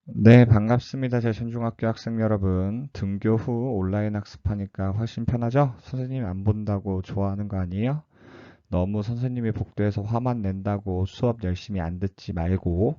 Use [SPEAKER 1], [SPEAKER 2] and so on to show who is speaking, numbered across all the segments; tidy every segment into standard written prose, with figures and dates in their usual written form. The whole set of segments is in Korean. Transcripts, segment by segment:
[SPEAKER 1] 네, 반갑습니다. 제 신중학교 학생 여러분. 등교 후 온라인 학습하니까 훨씬 편하죠? 선생님 안 본다고 좋아하는 거 아니에요? 너무 선생님이 복도에서 화만 낸다고 수업 열심히 안 듣지 말고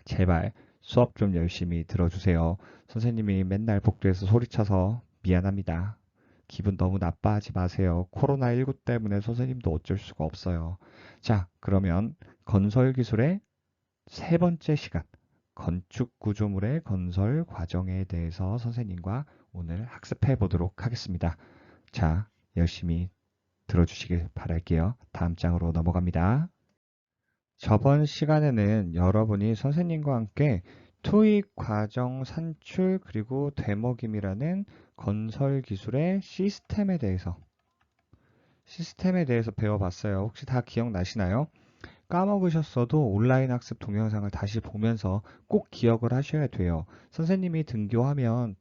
[SPEAKER 1] 제발 수업 좀 열심히 들어주세요. 선생님이 맨날 복도에서 소리쳐서 미안합니다. 기분 너무 나빠하지 마세요. 코로나19 때문에 선생님도 어쩔 수가 없어요. 자, 그러면 건설기술의 세 번째 시간, 건축 구조물의 건설 과정에 대해서 선생님과 오늘 학습해 보도록 하겠습니다. 자, 열심히 들어주시길 바랄게요. 다음 장으로 넘어갑니다. 저번 시간에는 여러분이 선생님과 함께 토익 과정 산출 그리고 되먹임이라는 건설 기술의 시스템에 대해서 배워봤어요. 혹시 다 기억나시나요? 까먹으셨어도 온라인 학습 동영상을 다시 보면서 꼭 기억을 하셔야 돼요. 선생님이 등교하면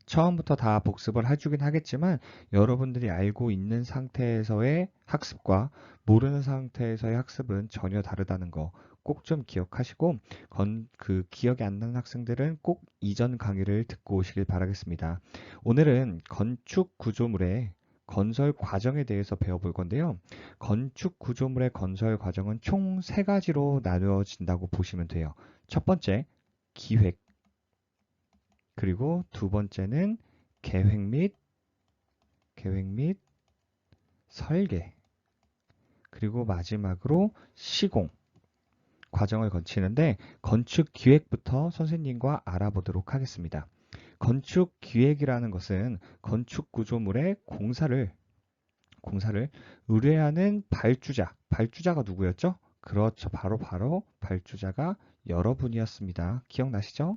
[SPEAKER 1] 처음부터 다 복습을 해주긴 하겠지만 여러분들이 알고 있는 상태에서의 학습과 모르는 상태에서의 학습은 전혀 다르다는 거 꼭 좀 기억하시고 그 기억이 안 나는 학생들은 꼭 이전 강의를 듣고 오시길 바라겠습니다. 오늘은 건축 구조물의 건설 과정에 대해서 배워볼 건데요. 건축 구조물의 건설 과정은 총 세 가지로 나누어진다고 보시면 돼요. 첫 번째, 기획, 그리고 두 번째는 계획 및 계획 및 설계, 그리고 마지막으로 시공 과정을 거치는데 건축 기획부터 선생님과 알아보도록 하겠습니다. 건축 기획이라는 것은 건축 구조물의 공사를 의뢰하는 발주자가 누구였죠? 그렇죠. 바로 발주자가 여러분이었습니다. 기억나시죠?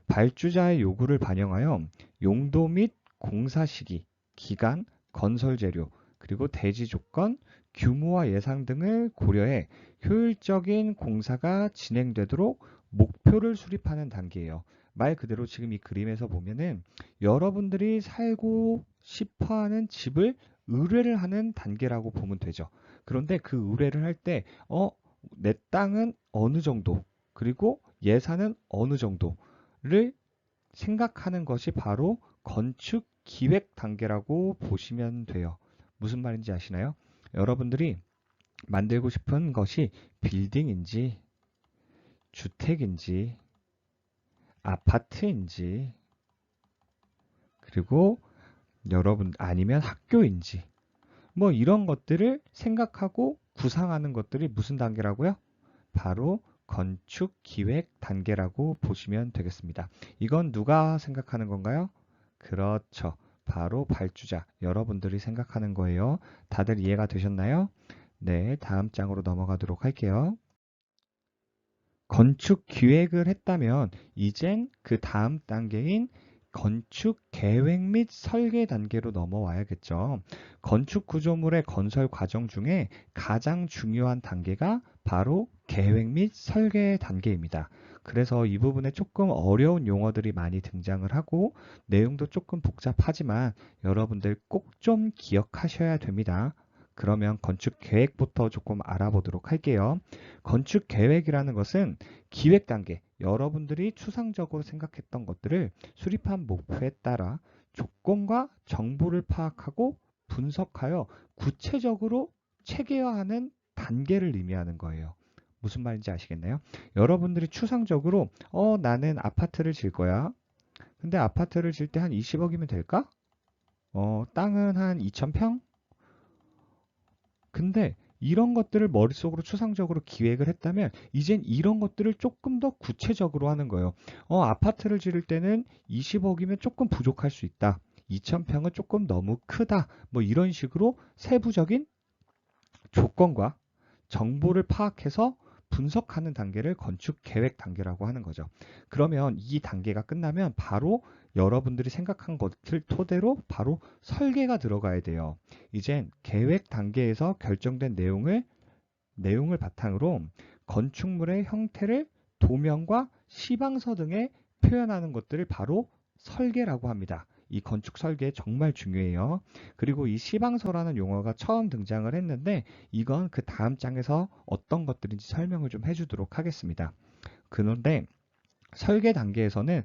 [SPEAKER 1] 발주자의 요구를 반영하여 용도 및 공사 시기, 기간, 건설 재료, 그리고 대지 조건, 규모와 예상 등을 고려해 효율적인 공사가 진행되도록 목표를 수립하는 단계예요. 말 그대로 지금 이 그림에서 보면은 여러분들이 살고 싶어 하는 집을 의뢰를 하는 단계라고 보면 되죠. 그런데 그 의뢰를 할 때, 내 땅은 어느 정도, 그리고 예산은 어느 정도를 생각하는 것이 바로 건축 기획 단계라고 보시면 돼요. 무슨 말인지 아시나요? 여러분들이 만들고 싶은 것이 빌딩인지, 주택인지, 아파트인지, 그리고 여러분 아니면 학교인지, 뭐 이런 것들을 생각하고 구상하는 것들이 무슨 단계라고요? 바로 건축 기획 단계라고 보시면 되겠습니다. 이건 누가 생각하는 건가요? 그렇죠. 바로 발주자, 여러분들이 생각하는 거예요. 다들 이해가 되셨나요? 네, 다음 장으로 넘어가도록 할게요. 건축 기획을 했다면 이젠 그 다음 단계인 건축 계획 및 설계 단계로 넘어와야겠죠. 건축 구조물의 건설 과정 중에 가장 중요한 단계가 바로 계획 및 설계 단계입니다. 그래서 이 부분에 조금 어려운 용어들이 많이 등장을 하고 내용도 조금 복잡하지만 여러분들 꼭 좀 기억하셔야 됩니다. 그러면 건축 계획부터 조금 알아보도록 할게요. 건축 계획이라는 것은 기획 단계, 여러분들이 추상적으로 생각했던 것들을 수립한 목표에 따라 조건과 정보를 파악하고 분석하여 구체적으로 체계화하는 단계를 의미하는 거예요. 무슨 말인지 아시겠나요? 여러분들이 추상적으로 나는 아파트를 질 거야. 근데 아파트를 질 때 한 20억이면 될까? 땅은 한 2,000평? 근데 이런 것들을 머릿속으로 추상적으로 기획을 했다면 이젠 이런 것들을 조금 더 구체적으로 하는 거예요. 아파트를 지을 때는 20억이면 조금 부족할 수 있다. 2,000평은 조금 너무 크다. 뭐 이런 식으로 세부적인 조건과 정보를 파악해서 분석하는 단계를 건축 계획 단계라고 하는 거죠. 그러면 이 단계가 끝나면 바로 여러분들이 생각한 것을 토대로 바로 설계가 들어가야 돼요. 이젠 계획 단계에서 결정된 내용을 바탕으로 건축물의 형태를 도면과 시방서 등에 표현하는 것들을 바로 설계라고 합니다. 이 건축 설계 정말 중요해요. 그리고 이 시방서라는 용어가 처음 등장을 했는데 이건 그 다음 장에서 어떤 것들인지 설명을 좀 해주도록 하겠습니다. 그런데 설계 단계에서는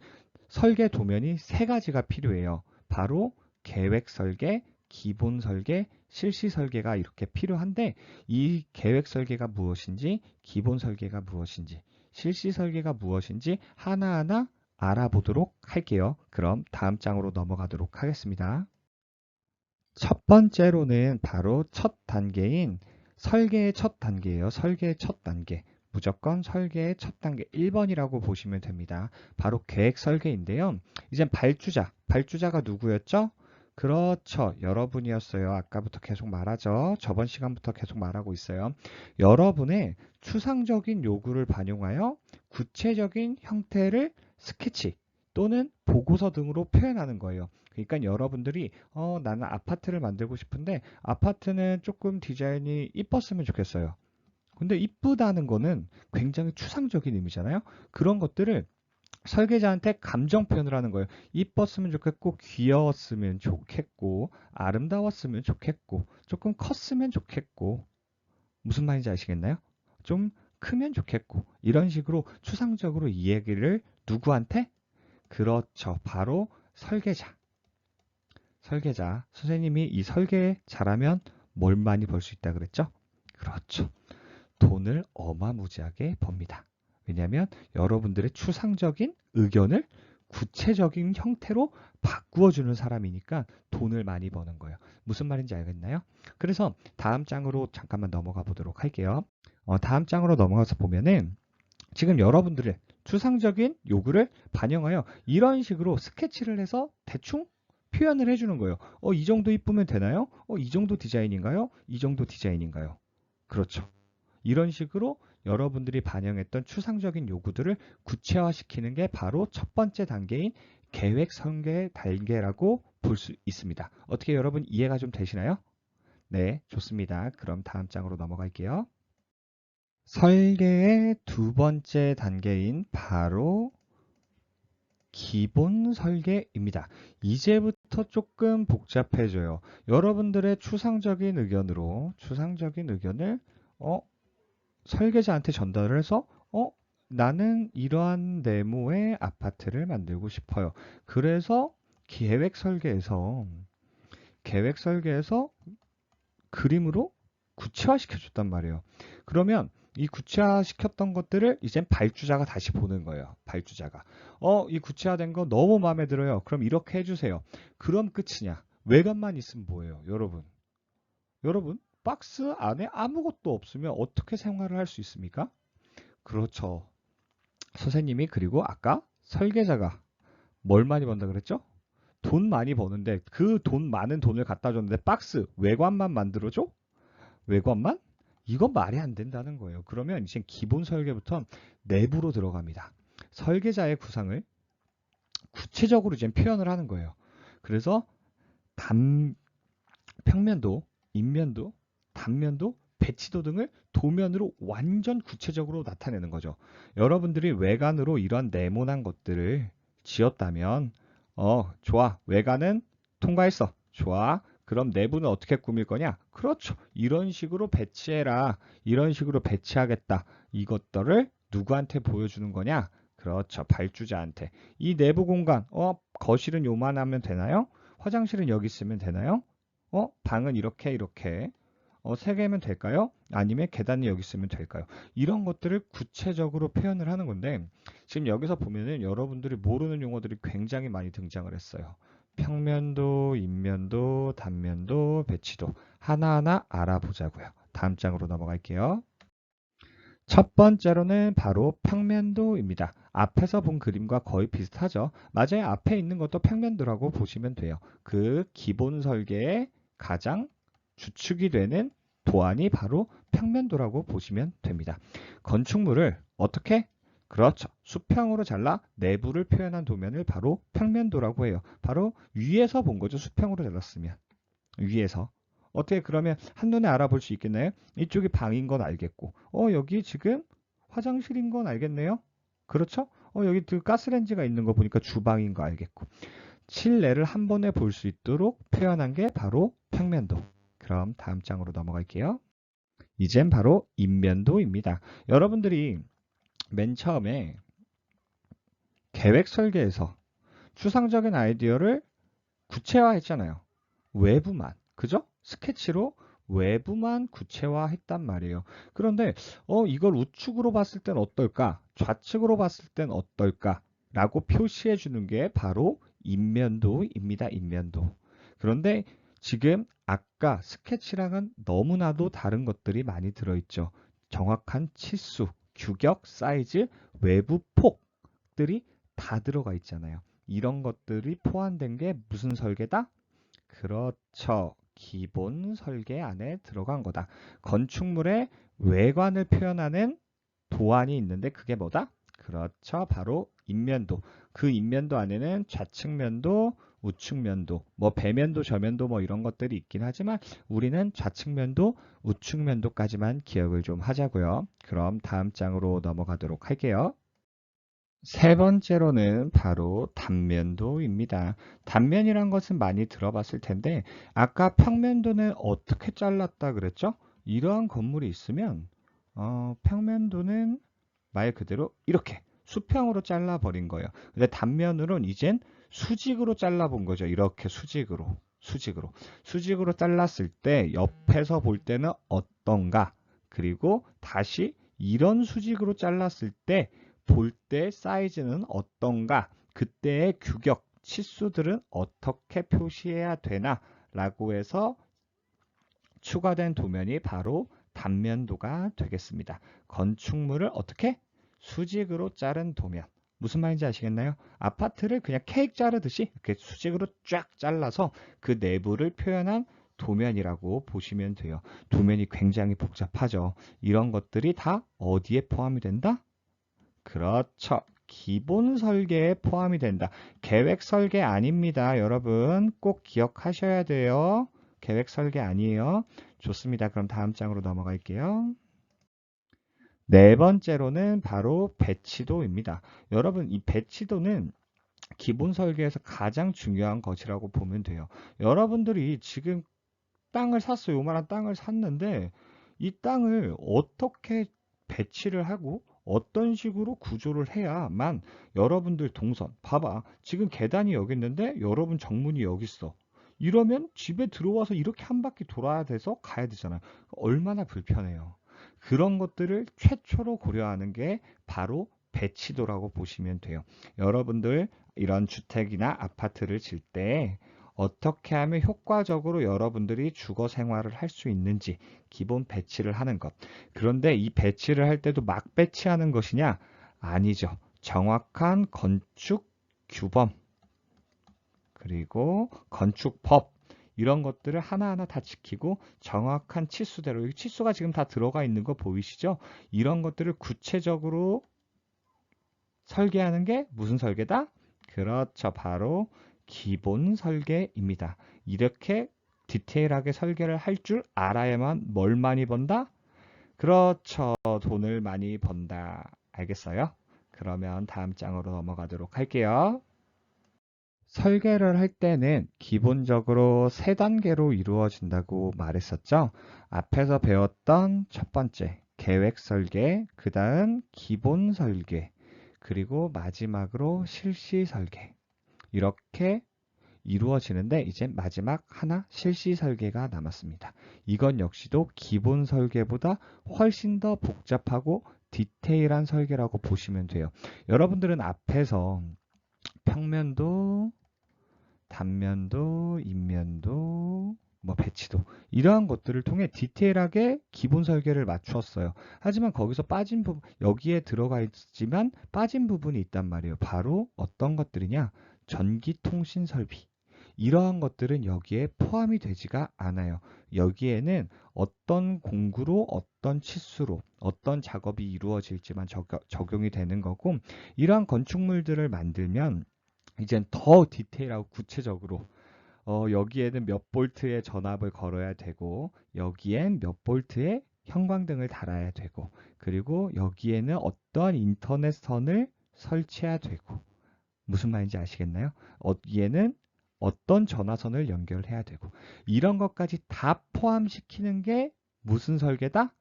[SPEAKER 1] 설계 도면이 세 가지가 필요해요. 바로 계획 설계, 기본 설계, 실시 설계가 이렇게 필요한데 이 계획 설계가 무엇인지, 기본 설계가 무엇인지, 실시 설계가 무엇인지 하나하나 알아보도록 할게요. 그럼 다음 장으로 넘어가도록 하겠습니다. 첫 번째로는 바로 첫 단계인 설계의 첫 단계예요. 설계의 첫 단계. 무조건 설계의 첫 단계 1번이라고 보시면 됩니다. 바로 계획 설계인데요. 이젠 발주자가 누구였죠? 그렇죠. 여러분이었어요. 아까부터 계속 말하죠. 저번 시간부터 계속 말하고 있어요. 여러분의 추상적인 요구를 반영하여 구체적인 형태를 스케치 또는 보고서 등으로 표현하는 거예요. 그러니까 여러분들이 나는 아파트를 만들고 싶은데 아파트는 조금 디자인이 이뻤으면 좋겠어요. 근데 이쁘다는 거는 굉장히 추상적인 의미잖아요. 그런 것들을 설계자한테 감정 표현을 하는 거예요. 이뻤으면 좋겠고, 귀여웠으면 좋겠고, 아름다웠으면 좋겠고, 조금 컸으면 좋겠고, 무슨 말인지 아시겠나요? 좀 크면 좋겠고, 이런 식으로 추상적으로 이 얘기를 누구한테? 그렇죠. 바로 설계자. 선생님이 이 설계 잘하면 뭘 많이 벌 수 있다 그랬죠? 그렇죠. 돈을 어마무지하게 법니다. 왜냐하면 여러분들의 추상적인 의견을 구체적인 형태로 바꾸어주는 사람이니까 돈을 많이 버는 거예요. 무슨 말인지 알겠나요? 그래서 다음 장으로 잠깐만 넘어가 보도록 할게요. 다음 장으로 넘어가서 보면은 지금 여러분들의 추상적인 요구를 반영하여 이런 식으로 스케치를 해서 대충 표현을 해주는 거예요. 이 정도 이쁘면 되나요? 이 정도 디자인인가요? 이 정도 디자인인가요? 그렇죠. 이런 식으로 여러분들이 반영했던 추상적인 요구들을 구체화시키는 게 바로 첫 번째 단계인 계획 설계 단계라고 볼 수 있습니다. 어떻게 여러분 이해가 좀 되시나요? 네, 좋습니다. 그럼 다음 장으로 넘어갈게요. 설계의 두 번째 단계인 바로 기본 설계입니다. 이제부터 조금 복잡해져요. 여러분들의 추상적인 의견을 설계자한테 전달을 해서 나는 이러한 네모의 아파트를 만들고 싶어요. 그래서 계획 설계에서 그림으로 구체화시켜 줬단 말이에요. 그러면 이 구체화시켰던 것들을 이젠 발주자가 다시 보는 거예요. 발주자가. 이 구체화된 거 너무 마음에 들어요. 그럼 이렇게 해주세요. 그럼 끝이냐? 외관만 있으면 뭐예요? 여러분, 박스 안에 아무것도 없으면 어떻게 생활을 할 수 있습니까? 그렇죠. 선생님이 그리고 아까 설계자가 뭘 많이 번다 그랬죠? 돈 많이 버는데 그 돈 많은 돈을 갖다 줬는데 박스 외관만 만들어줘? 외관만? 이건 말이 안 된다는 거예요. 그러면 이제 기본 설계부터 내부로 들어갑니다. 설계자의 구상을 구체적으로 이제 표현을 하는 거예요. 그래서 평면도, 인면도, 단면도, 배치도 등을 도면으로 완전 구체적으로 나타내는 거죠. 여러분들이 외관으로 이런 네모난 것들을 지었다면 좋아. 외관은 통과했어. 좋아. 그럼 내부는 어떻게 꾸밀 거냐? 그렇죠. 이런 식으로 배치해라. 이런 식으로 배치하겠다. 이것들을 누구한테 보여주는 거냐? 그렇죠. 발주자한테. 이 내부 공간, 거실은 요만하면 되나요? 화장실은 여기 있으면 되나요? 방은 이렇게. 세 개면 될까요? 아니면 계단이 여기 있으면 될까요? 이런 것들을 구체적으로 표현을 하는 건데, 지금 여기서 보면은 여러분들이 모르는 용어들이 굉장히 많이 등장을 했어요. 평면도, 인면도, 단면도, 배치도 하나하나 알아보자고요. 다음 장으로 넘어갈게요. 첫 번째로는 바로 평면도입니다. 앞에서 본 그림과 거의 비슷하죠. 맞아요. 앞에 있는 것도 평면도라고 보시면 돼요. 그 기본 설계의 가장 주축이 되는 도안이 바로 평면도라고 보시면 됩니다. 건축물을 어떻게? 그렇죠. 수평으로 잘라 내부를 표현한 도면을 바로 평면도라고 해요. 바로 위에서 본 거죠. 수평으로 잘랐으면. 위에서. 어떻게 그러면 한눈에 알아볼 수 있겠나요? 이쪽이 방인 건 알겠고, 여기 지금 화장실인 건 알겠네요? 그렇죠? 여기 그 가스레인지가 있는 거 보니까 주방인 거 알겠고. 실내를 한 번에 볼 수 있도록 표현한 게 바로 평면도. 그럼 다음 장으로 넘어갈게요. 이젠 바로 인면도입니다. 여러분들이 맨 처음에 계획 설계에서 추상적인 아이디어를 구체화했잖아요. 외부만, 그죠? 스케치로 외부만 구체화했단 말이에요. 그런데 이걸 우측으로 봤을 땐 어떨까? 좌측으로 봤을 땐 어떨까? 라고 표시해 주는 게 바로 인면도입니다. 인면도. 그런데 지금 아까 스케치랑은 너무나도 다른 것들이 많이 들어있죠. 정확한 치수, 규격, 사이즈, 외부 폭들이 다 들어가 있잖아요. 이런 것들이 포함된 게 무슨 설계다? 그렇죠. 기본 설계 안에 들어간 거다. 건축물의 외관을 표현하는 도안이 있는데 그게 뭐다? 그렇죠. 바로 인면도. 그 인면도 안에는 좌측면도, 우측면도, 뭐 배면도, 저면도 뭐 이런 것들이 있긴 하지만 우리는 좌측면도, 우측면도까지만 기억을 좀 하자고요. 그럼 다음 장으로 넘어가도록 할게요. 세 번째로는 바로 단면도입니다. 단면이란 것은 많이 들어봤을 텐데 아까 평면도는 어떻게 잘랐다 그랬죠? 이러한 건물이 있으면 평면도는 말 그대로 이렇게 수평으로 잘라버린 거예요. 근데 단면으로는 이젠 수직으로 잘라본 거죠. 이렇게 수직으로 잘랐을 때 옆에서 볼 때는 어떤가? 그리고 다시 이런 수직으로 잘랐을 때 볼 때 사이즈는 어떤가? 그때의 규격, 치수들은 어떻게 표시해야 되나? 라고 해서 추가된 도면이 바로 단면도가 되겠습니다. 건축물을 어떻게? 수직으로 자른 도면. 무슨 말인지 아시겠나요? 아파트를 그냥 케이크 자르듯이 이렇게 수직으로 쫙 잘라서 그 내부를 표현한 도면이라고 보시면 돼요. 도면이 굉장히 복잡하죠. 이런 것들이 다 어디에 포함이 된다? 그렇죠. 기본 설계에 포함이 된다. 계획 설계 아닙니다. 여러분 꼭 기억하셔야 돼요. 계획 설계 아니에요. 좋습니다. 그럼 다음 장으로 넘어갈게요. 네 번째로는 바로 배치도입니다. 여러분 이 배치도는 기본 설계에서 가장 중요한 것이라고 보면 돼요. 여러분들이 지금 땅을 샀어요. 요만한 땅을 샀는데 이 땅을 어떻게 배치를 하고 어떤 식으로 구조를 해야만 여러분들 동선 봐봐. 지금 계단이 여기 있는데 여러분 정문이 여기 있어. 이러면 집에 들어와서 이렇게 한 바퀴 돌아야 돼서 가야 되잖아요. 얼마나 불편해요. 그런 것들을 최초로 고려하는 게 바로 배치도라고 보시면 돼요. 여러분들 이런 주택이나 아파트를 질 때 어떻게 하면 효과적으로 여러분들이 주거 생활을 할 수 있는지 기본 배치를 하는 것. 그런데 이 배치를 할 때도 막 배치하는 것이냐? 아니죠. 정확한 건축 규범, 그리고 건축법, 이런 것들을 하나하나 다 지키고 정확한 치수대로, 이 치수가 지금 다 들어가 있는 거 보이시죠? 이런 것들을 구체적으로 설계하는 게 무슨 설계다? 그렇죠. 바로 기본 설계입니다. 이렇게 디테일하게 설계를 할 줄 알아야만 뭘 많이 번다? 그렇죠. 돈을 많이 번다. 알겠어요? 그러면 다음 장으로 넘어가도록 할게요. 설계를 할 때는 기본적으로 세 단계로 이루어진다고 말했었죠. 앞에서 배웠던 첫 번째, 계획 설계, 그 다음 기본 설계, 그리고 마지막으로 실시 설계. 이렇게 이루어지는데 이제 마지막 하나 실시 설계가 남았습니다. 이건 역시도 기본 설계보다 훨씬 더 복잡하고 디테일한 설계라고 보시면 돼요. 여러분들은 앞에서 평면도, 단면도, 인면도, 뭐 배치도 이러한 것들을 통해 디테일하게 기본 설계를 맞추었어요. 하지만 거기서 빠진 부분, 여기에 들어가 있지만 빠진 부분이 있단 말이에요. 바로 어떤 것들이냐? 전기통신 설비. 이러한 것들은 여기에 포함이 되지가 않아요. 여기에는 어떤 공구로 어떤 치수로 어떤 작업이 이루어질지만 적용이 되는 거고, 이러한 건축물들을 만들면 이젠 더 디테일하고 구체적으로 여기에는 몇 볼트의 전압을 걸어야 되고 여기엔 몇 볼트의 형광등을 달아야 되고 그리고 여기에는 어떠한 인터넷 선을 설치해야 되고, 무슨 말인지 아시겠나요? 여기에는 어떤 전화선을 연결해야 되고 이런 것까지 다 포함시키는 게 무슨 설계다?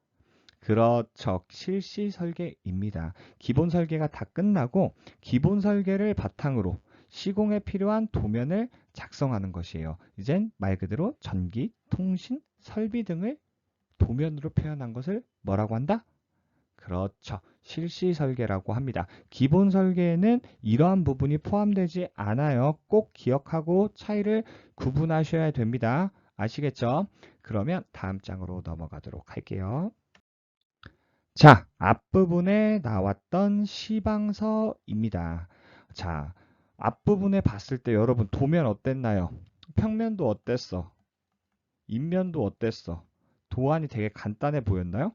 [SPEAKER 1] 그렇죠. 실시 설계입니다. 기본 설계가 다 끝나고 기본 설계를 바탕으로 시공에 필요한 도면을 작성하는 것이에요. 이젠 말 그대로 전기, 통신, 설비 등을 도면으로 표현한 것을 뭐라고 한다? 그렇죠. 실시 설계라고 합니다. 기본 설계에는 이러한 부분이 포함되지 않아요. 꼭 기억하고 차이를 구분하셔야 됩니다. 아시겠죠? 그러면 다음 장으로 넘어가도록 할게요. 자, 앞부분에 나왔던 시방서입니다. 자, 앞부분에 봤을 때 여러분 도면 어땠나요? 평면도 어땠어? 인면도 어땠어? 도안이 되게 간단해 보였나요?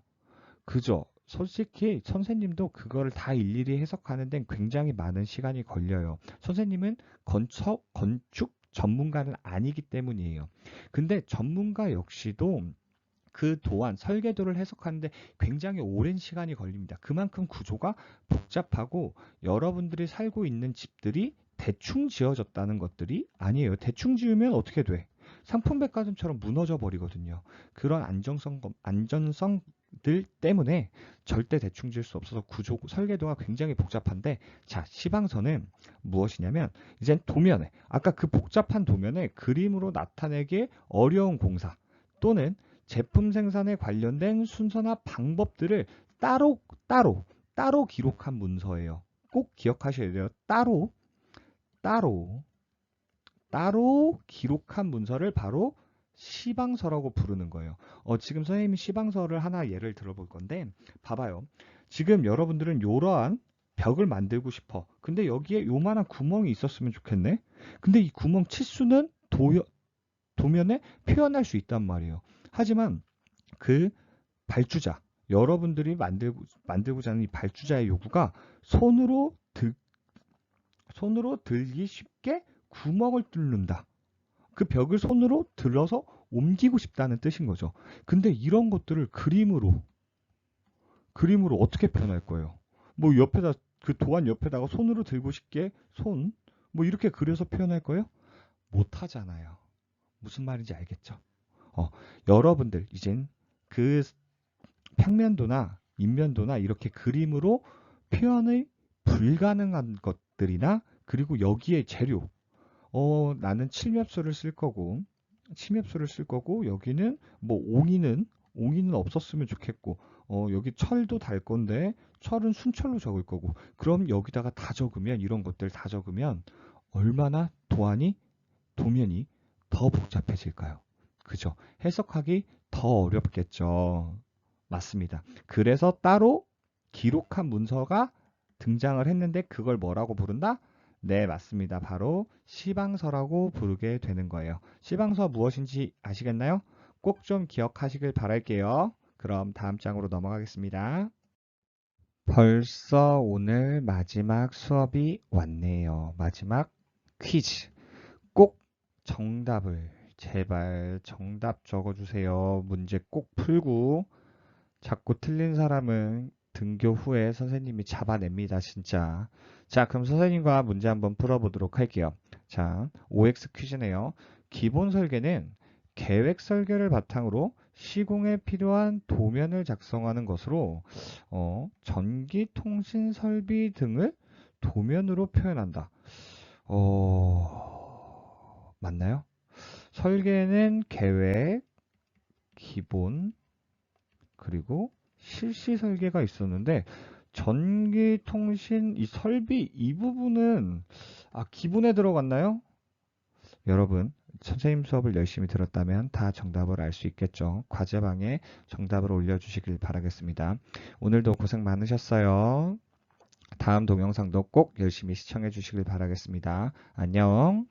[SPEAKER 1] 그죠? 솔직히 선생님도 그거를 다 일일이 해석하는 데는 굉장히 많은 시간이 걸려요. 선생님은 건축 전문가는 아니기 때문이에요. 근데 전문가 역시도 그 도안, 설계도를 해석하는데 굉장히 오랜 시간이 걸립니다. 그만큼 구조가 복잡하고 여러분들이 살고 있는 집들이 대충 지어졌다는 것들이 아니에요. 대충 지으면 어떻게 돼? 상품백화점처럼 무너져 버리거든요. 그런 안전성들 때문에 절대 대충 지을 수 없어서 구조, 설계도가 굉장히 복잡한데, 자, 시방서는 무엇이냐면, 이젠 도면에, 아까 그 복잡한 도면에 그림으로 나타내기 어려운 공사 또는 제품 생산에 관련된 순서나 방법들을 따로 기록한 문서예요. 꼭 기억하셔야 돼요. 따로 기록한 문서를 바로 시방서라고 부르는 거예요. 지금 선생님이 시방서를 하나 예를 들어볼 건데, 봐봐요. 지금 여러분들은 이러한 벽을 만들고 싶어. 근데 여기에 요만한 구멍이 있었으면 좋겠네. 근데 이 구멍 치수는 도면에 표현할 수 있단 말이에요. 하지만 그 발주자, 여러분들이 만들고자 하는 이 발주자의 요구가 손으로 들기 쉽게 구멍을 뚫는다. 그 벽을 손으로 들어서 옮기고 싶다는 뜻인 거죠. 근데 이런 것들을 그림으로 어떻게 표현할 거예요? 뭐 옆에다, 그 도안 옆에다가 손으로 들고 싶게 뭐 이렇게 그려서 표현할 거예요? 못 하잖아요. 무슨 말인지 알겠죠? 여러분들 이젠 그 평면도나 인면도나 이렇게 그림으로 표현이 불가능한 것들이나, 그리고 여기에 재료, 나는 칠맵수를 쓸 거고 여기는 뭐 옹이는 없었으면 좋겠고, 여기 철도 달 건데 철은 순철로 적을 거고, 그럼 여기다가 다 적으면, 이런 것들 다 적으면 얼마나 도면이 더 복잡해질까요? 그죠? 해석하기 더 어렵겠죠. 맞습니다. 그래서 따로 기록한 문서가 등장을 했는데 그걸 뭐라고 부른다? 네, 맞습니다. 바로 시방서라고 부르게 되는 거예요. 시방서 무엇인지 아시겠나요? 꼭 좀 기억하시길 바랄게요. 그럼 다음 장으로 넘어가겠습니다. 벌써 오늘 마지막 수업이 왔네요. 마지막 퀴즈. 꼭 정답을, 제발 정답 적어주세요. 문제 꼭 풀고, 자꾸 틀린 사람은 등교 후에 선생님이 잡아냅니다, 진짜. 자, 그럼 선생님과 문제 한번 풀어보도록 할게요. 자, OX 퀴즈네요. 기본 설계는 계획 설계를 바탕으로 시공에 필요한 도면을 작성하는 것으로, 전기, 통신, 설비 등을 도면으로 표현한다. 맞나요? 설계는 계획, 기본, 그리고 실시 설계가 있었는데, 전기, 통신, 이 설비 이 부분은 기본에 들어갔나요? 여러분, 선생님 수업을 열심히 들었다면 다 정답을 알 수 있겠죠. 과제방에 정답을 올려주시길 바라겠습니다. 오늘도 고생 많으셨어요. 다음 동영상도 꼭 열심히 시청해 주시길 바라겠습니다. 안녕.